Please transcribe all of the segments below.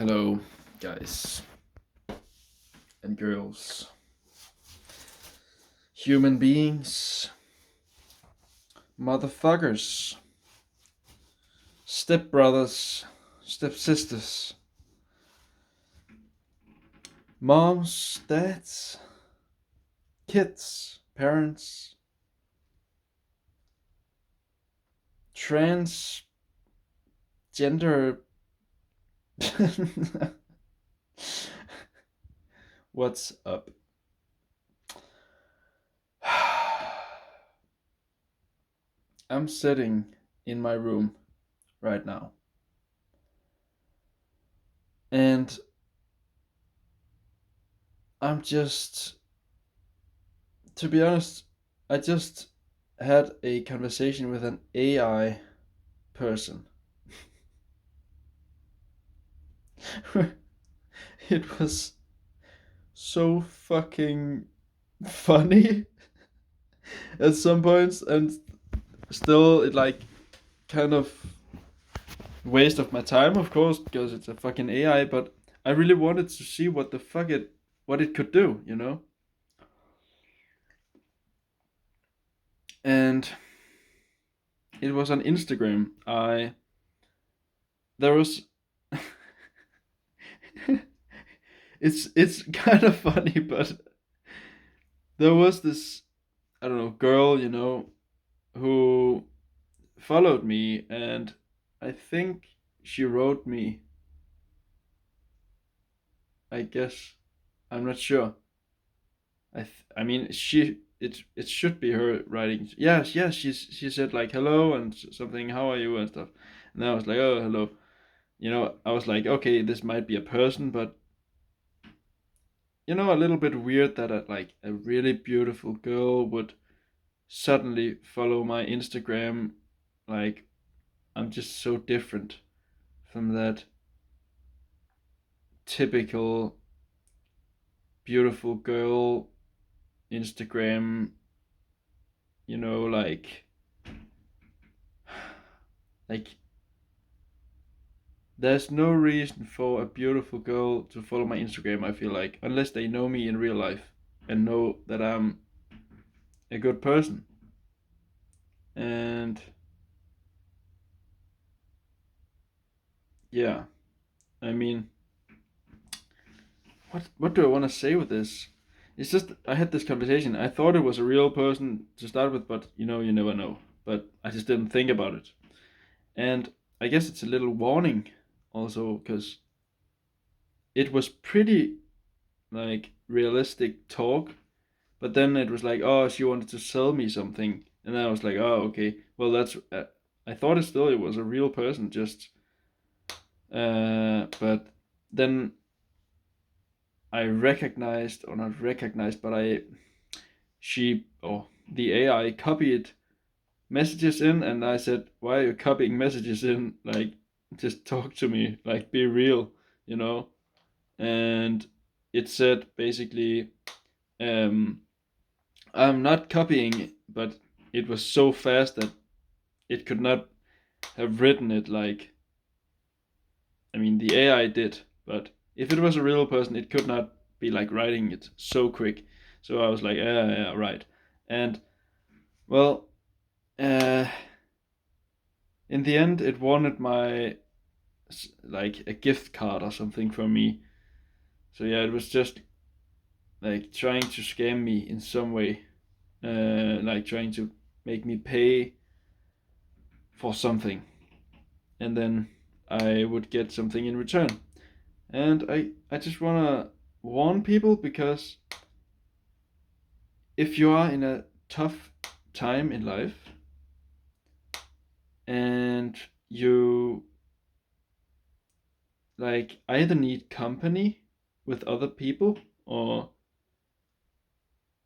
Hello, guys and girls, human beings, motherfuckers, stepbrothers, stepsisters, moms, dads, kids, parents, transgender. What's up? I'm sitting in my room right now. And I'm just, to be honest, I just had a conversation with an AI person. It was so fucking funny at some points, and still it like kind of waste of my time, of course, because it's a fucking AI. But I really wanted to see what the fuck what it could do. And it was on Instagram. I there was it's kind of funny, but there was this, I don't know, girl, who followed me, and I think she wrote me. I guess I'm not sure. I mean, it should be her writing. Yes, yes. She said like hello and something. How are you and stuff. And I was like, oh, hello. I was like, okay, this might be a person, but a little bit weird that like a really beautiful girl would suddenly follow my Instagram. Like, I'm just so different from that typical beautiful girl Instagram, like there's no reason for a beautiful girl to follow my Instagram, I feel like, unless they know me in real life and know that I'm a good person. And yeah, I mean, what do I want to say with this? It's just I had this conversation. I thought it was a real person to start with, but you never know. But I just didn't think about it. And I guess it's a little warning also, because it was pretty like realistic talk, but then it was like, oh, she wanted to sell me something, and I was like, oh, okay, well that's. I thought it was a real person, just. But then I recognized, or not recognized, but the AI copied messages in, and I said, why are you copying messages in? Like, just talk to me, like, be real, you know. And it said basically, um, I'm not copying, but it was so fast that it could not have written it like, I mean, the AI did, but if it was a real person, it could not be like writing it so quick. So I was like, yeah, right. And well, uh, in the end, it wanted my like a gift card or something from me. So yeah, it was just like trying to scam me in some way, like trying to make me pay for something, and then I would get something in return. And I just wanna warn people, because if you are in a tough time in life and you like either need company with other people, or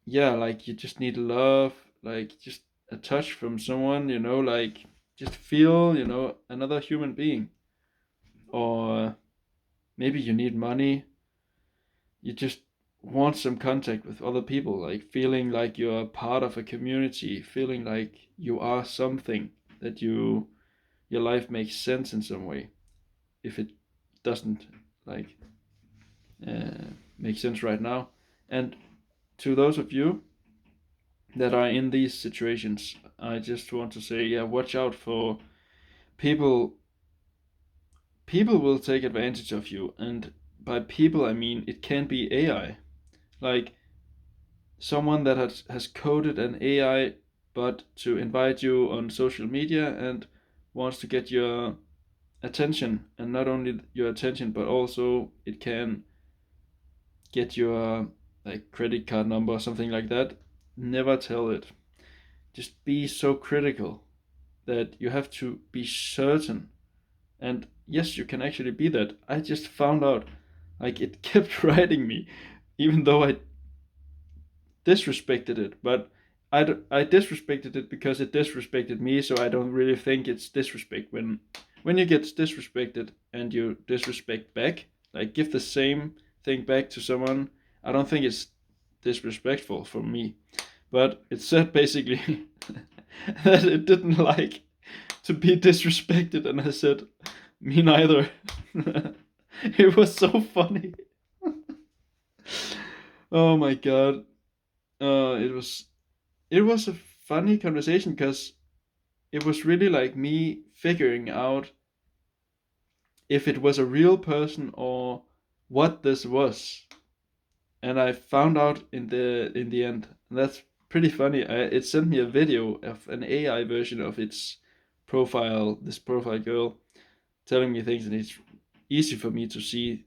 yeah, like you just need love, like just a touch from someone, like just feel, another human being, or maybe you need money, you just want some contact with other people, like feeling like you're part of a community, feeling like you are something, that your life makes sense in some way. If it doesn't, like make sense right now. And to those of you that are in these situations, I just want to say, yeah, watch out for people. People will take advantage of you, and by people I mean it can be AI, like someone that has coded an AI bot to invite you on social media and wants to get your attention, and not only your attention, but also it can get your like credit card number or something like that. Never tell it. Just be so critical that you have to be certain. And yes, you can actually be that. I just found out, like, it kept writing me, even though I disrespected it. But I disrespected it because it disrespected me, so I don't really think it's disrespect. When you get disrespected and you disrespect back, like give the same thing back to someone, I don't think it's disrespectful for me. But it said basically that it didn't like to be disrespected, and I said, me neither. It was so funny. Oh my god. It was a funny conversation because it was really like me figuring out if it was a real person or what this was, and I found out in the end. And that's pretty funny. It sent me a video of an AI version of its profile, this profile girl, telling me things, and it's easy for me to see.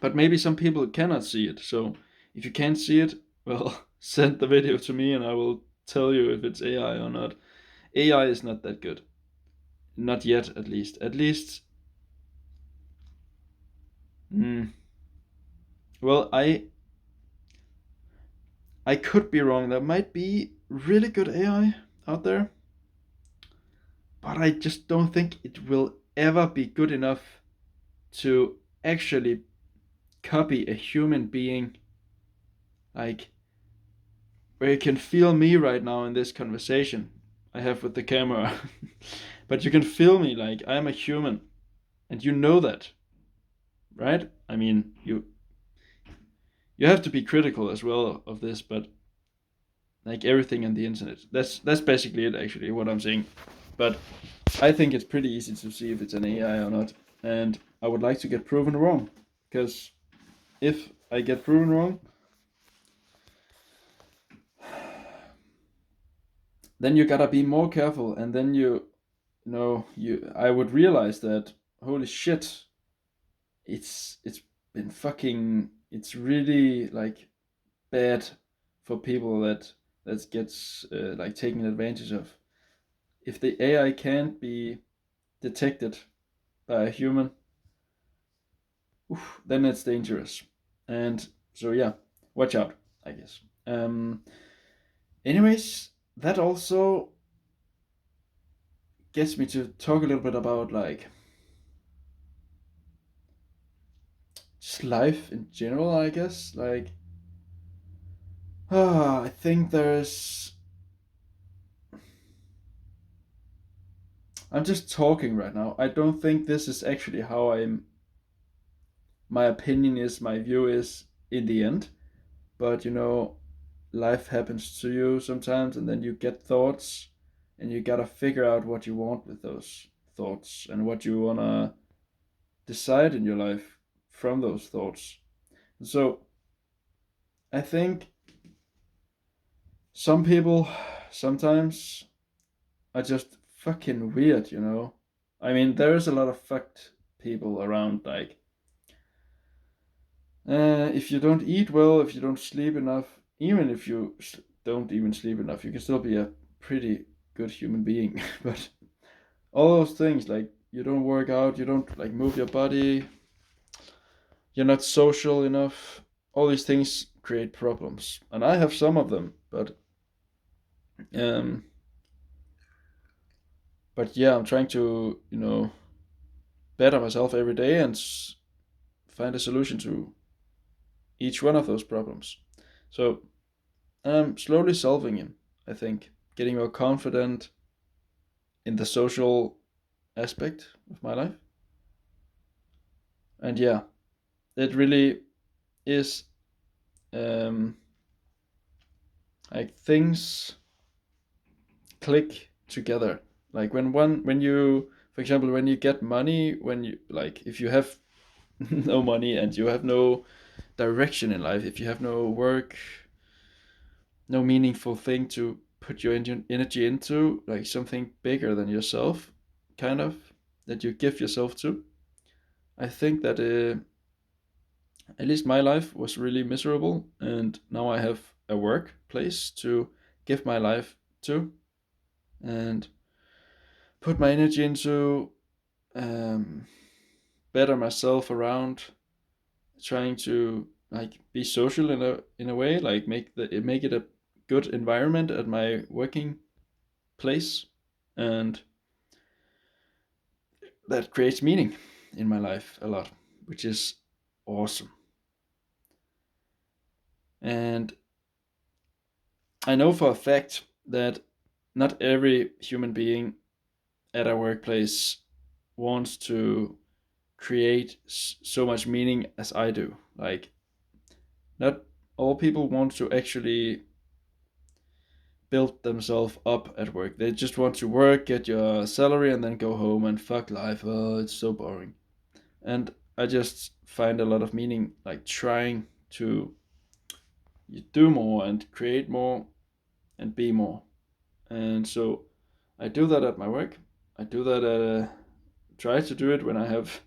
But maybe some people cannot see it. So if you can't see it, well, send the video to me, and I will tell you if it's AI or not. AI is not that good. Not yet, at least. At least, mm, well, I could be wrong. There might be really good AI out there, but I just don't think it will ever be good enough to actually copy a human being, like where you can feel me right now in this conversation I have with the camera. But you can feel me like I'm a human, and you know that, right? I mean, you have to be critical as well of this, but like everything on the internet, that's basically it. Actually, what I'm saying, but I think it's pretty easy to see if it's an AI or not, and I would like to get proven wrong, because if I get proven wrong, then you gotta be more careful, and then I would realize that holy shit, it's been fucking, it's really like bad for people that gets like taken advantage of. If the AI can't be detected by a human, then it's dangerous. And so yeah, watch out, I guess. Anyways, that also gets me to talk a little bit about like just life in general, I guess. Like, I think I'm just talking right now. I don't think this is actually how my opinion is, my view is in the end. But life happens to you sometimes, and then you get thoughts, and you gotta figure out what you want with those thoughts and what you wanna decide in your life from those thoughts. So I think some people sometimes are just fucking weird. I mean, there's a lot of fucked people around, like, if you don't eat well, if you don't sleep enough, even if you don't even sleep enough, you can still be a pretty good human being. But all those things, like you don't work out, you don't like move your body, you're not social enough, all these things create problems. And I have some of them, um, but yeah, I'm trying to, better myself every day and find a solution to each one of those problems. So I'm slowly solving it, I think, getting more confident in the social aspect of my life. And yeah, it really is um, like things click together. Like when you, for example, when you get money, when you like if you have no money and you have no direction in life, if you have no work, no meaningful thing to put your energy into, like something bigger than yourself, kind of, that you give yourself to. I think that at least my life was really miserable, and now I have a workplace to give my life to and put my energy into, um, better myself around, trying to like be social in a way, like make it a good environment at my working place, and that creates meaning in my life a lot, which is awesome. And I know for a fact that not every human being at a workplace wants to create so much meaning as I do. Like, not all people want to actually build themselves up at work. They just want to work, get your salary, and then go home and fuck life. Oh, it's so boring. And I just find a lot of meaning, like trying to do more and create more and be more. And so I do that at my work. I do that try to do it when I have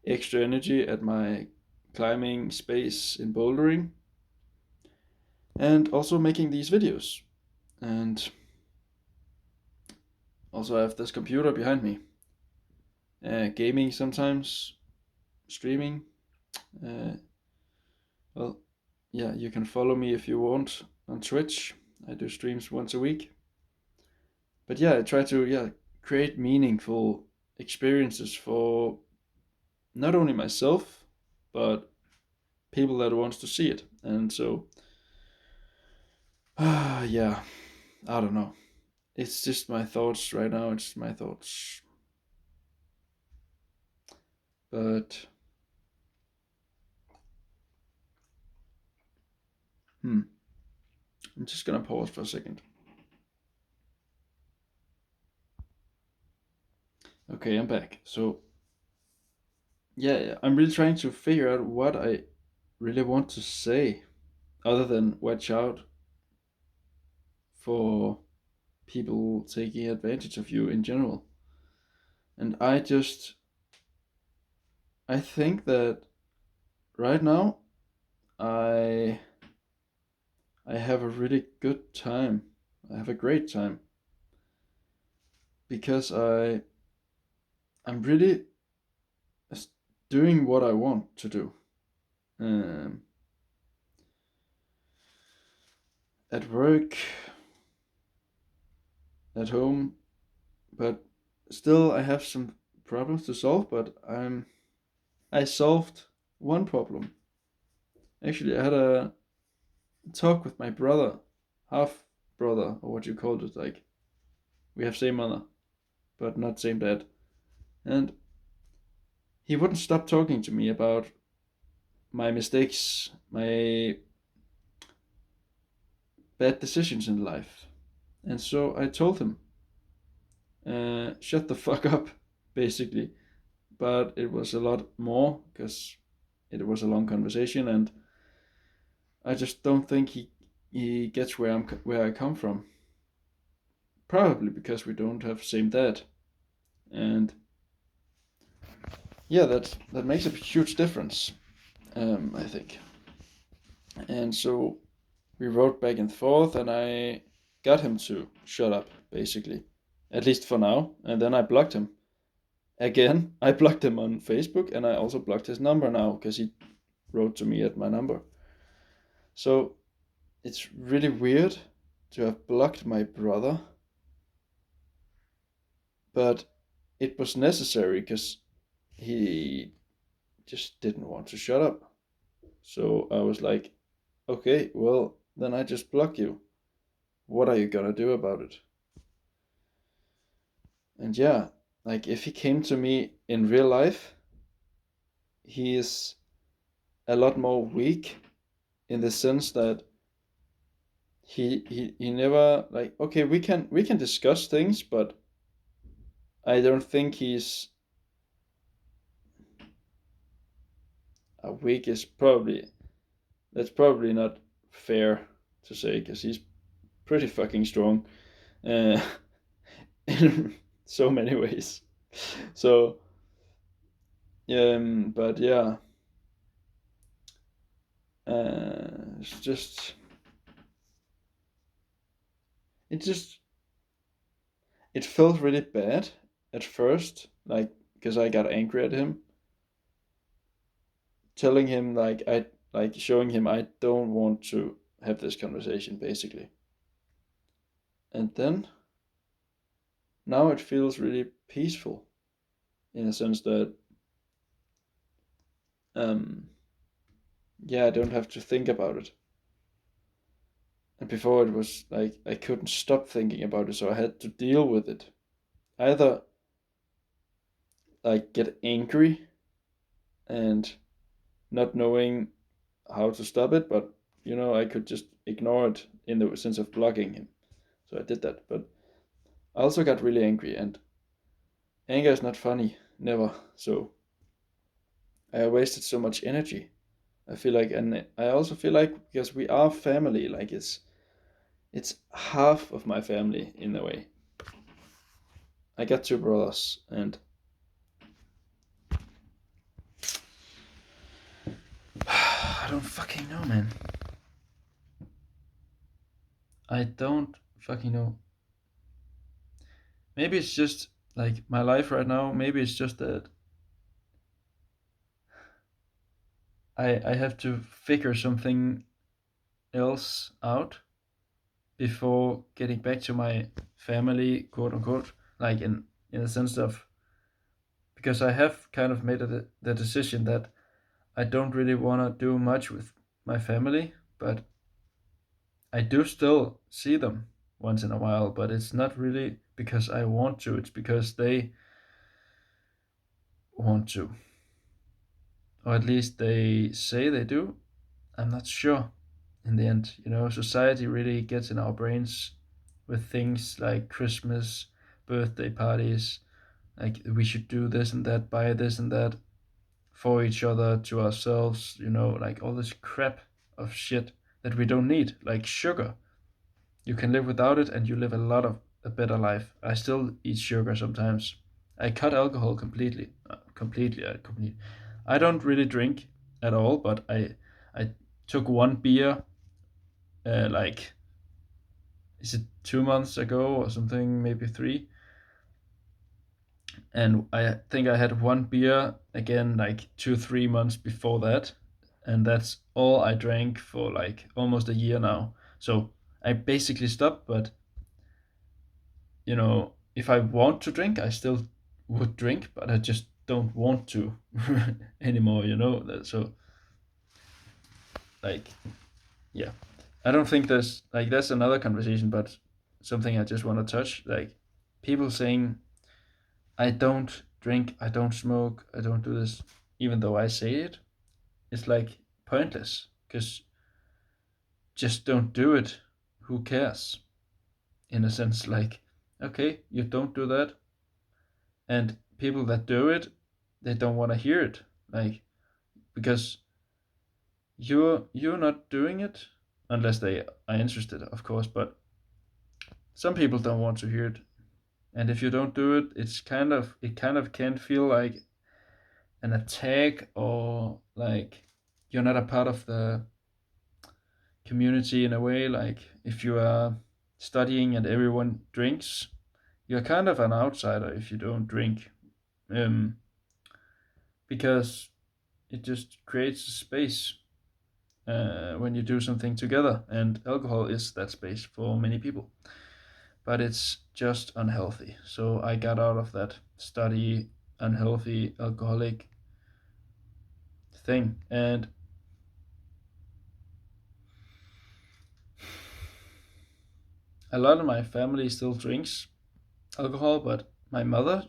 extra energy at my climbing space in bouldering, and also making these videos. And also I have this computer behind me, gaming sometimes, streaming. Uh, well, yeah, you can follow me if you want on Twitch. I do streams once a week. But yeah, I try to create meaningful experiences for not only myself, but people that wants to see it. And so, yeah, I don't know. It's just my thoughts right now. It's my thoughts. But I'm just gonna pause for a second. Okay, I'm back. So yeah, I'm really trying to figure out what I really want to say, other than watch out for people taking advantage of you in general. And I think that right now I I have a really good time. I have a great time because I'm really doing what I want to do. Um, at work, at home, but still I have some problems to solve. But I solved one problem. Actually, I had a talk with my brother, half brother, or what you called it. Like, we have same mother, but not same dad, and he wouldn't stop talking to me about my mistakes, my bad decisions in life. And so I told him, shut the fuck up, basically. But it was a lot more because it was a long conversation, and I just don't think he gets where I come from. Probably because we don't have the same dad, and yeah, that makes a huge difference. I think, and so we wrote back and forth, and I got him to shut up, basically, at least for now. And then I blocked him again. I blocked him on Facebook, and I also blocked his number now because he wrote to me at my number. So it's really weird to have blocked my brother, but it was necessary because he just didn't want to shut up. So I was like, okay, well, then I just block you. What are you gonna do about it? And yeah, like if he came to me in real life, he is a lot more weak in the sense that he never like, okay, we can discuss things, but I don't think he's a weak is probably that's probably not fair to say because he's pretty fucking strong uh, in so many ways. So but yeah, it's just it just it felt really bad at first, like because I got angry at him, telling him like I like showing him I don't want to have this conversation basically. And then now it feels really peaceful in a sense that um yeah, I don't have to think about it. And before it was like I couldn't stop thinking about it, so I had to deal with it. Either like get angry and not knowing how to stop it, but I could just ignore it in the sense of blocking him. So I did that, but I also got really angry, and anger is not funny, never. So I wasted so much energy. I feel like, and I also feel like because we are family, like it's half of my family in a way. I got two brothers, and I don't fucking know, man. I don't fucking know. Maybe it's just like my life right now. Maybe it's just that I have to figure something else out before getting back to my family, quote unquote. Like in the sense of because I have kind of made the decision that I don't really want to do much with my family, but I do still see them once in a while. But it's not really because I want to; it's because they want to, or at least they say they do. I'm not sure. In the end, society really gets in our brains with things like Christmas, birthday parties, like we should do this and that, buy this and that for each other, to ourselves, like all this crap of shit that we don't need, like sugar. You can live without it and you live a better life. I still eat sugar sometimes. I cut alcohol completely. Completely. I don't really drink at all, but I took one beer like is it 2 months ago or something, maybe three, and I think I had one beer again like 2 3 months before that, and that's all I drank for like almost a year now. So I basically stopped, but if I want to drink, I still would drink, but I just don't want to anymore. So like yeah, I don't think there's like that's another conversation, but something I just want to touch, like people saying I don't drink, I don't smoke, I don't do this, even though I say it, it's like pointless because just don't do it. Who cares? In a sense, like, okay, you don't do that, and people that do it, they don't want to hear it, like because you're not doing it unless they are interested, of course, but some people don't want to hear it, and if you don't do it, it kind of can feel like an attack or like you're not a part of the community in a way. Like if you are studying and everyone drinks, you're kind of an outsider if you don't drink, um, because it just creates a space when you do something together, and alcohol is that space for many people. But it's just unhealthy. So I got out of that study unhealthy alcoholic thing, and a lot of my family still drinks alcohol, but my mother,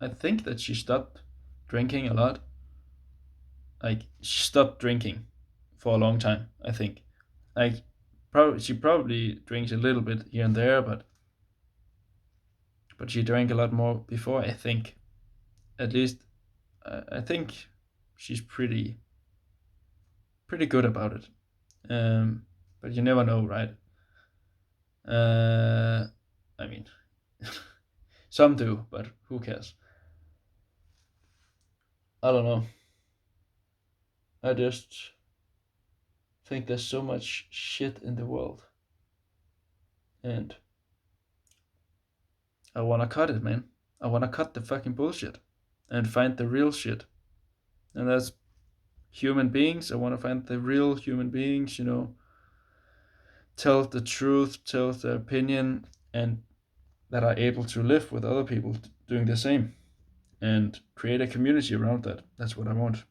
I think that she stopped drinking a lot. like she stopped drinking for a long time. I think like probably she probably drinks a little bit here and there, but she drank a lot more before. I think at least I think she's pretty good about it. But you never know, right? Uh, I mean, some do, but who cares? I don't know. I just think there's so much shit in the world, and I wanna cut it, man. I wanna cut the fucking bullshit and find the real shit. And that's human beings. I wanna find the real human beings, tell the truth, tell their opinion, and that are able to live with other people doing the same and create a community around that. That's what I want.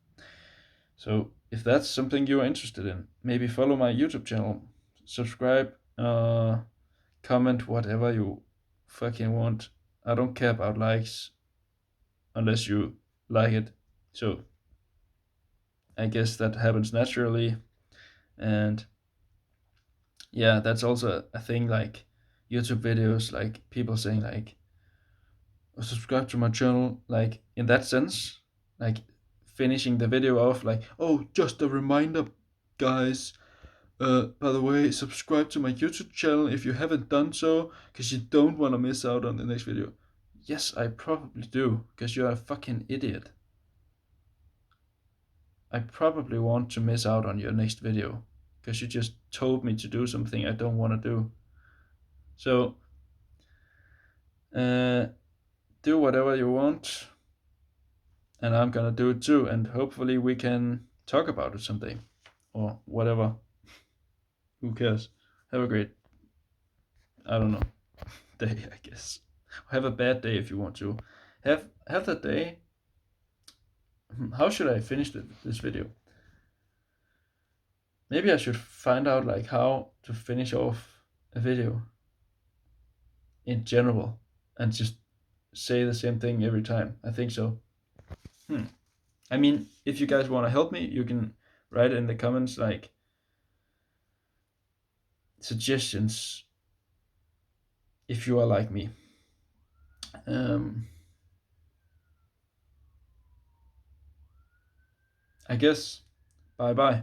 So if that's something you're interested in, maybe follow my YouTube channel, subscribe, comment whatever you fucking want. I don't care about likes unless you like it. So I guess that happens naturally. And yeah, that's also a thing like YouTube videos, like people saying like, "Oh, subscribe to my channel," like in that sense, like finishing the video off like, "Oh, just a reminder, guys. By the way, subscribe to my YouTube channel if you haven't done so, because you don't want to miss out on the next video." Yes, I probably do, because you're a fucking idiot. I probably want to miss out on your next video, because you just told me to do something I don't want to do. So, uh, do whatever you want, and I'm gonna do it too, and hopefully we can talk about it someday, or whatever. Who cares? Have a great, I don't know, day, I guess. Have a bad day if you want to. Have that day. How should I finish this video? Maybe I should find out like how to finish off a video in general and just say the same thing every time. I think so. Hmm. I mean, if you guys want to help me, you can write in the comments like suggestions if you are like me. Um, I guess. Bye bye.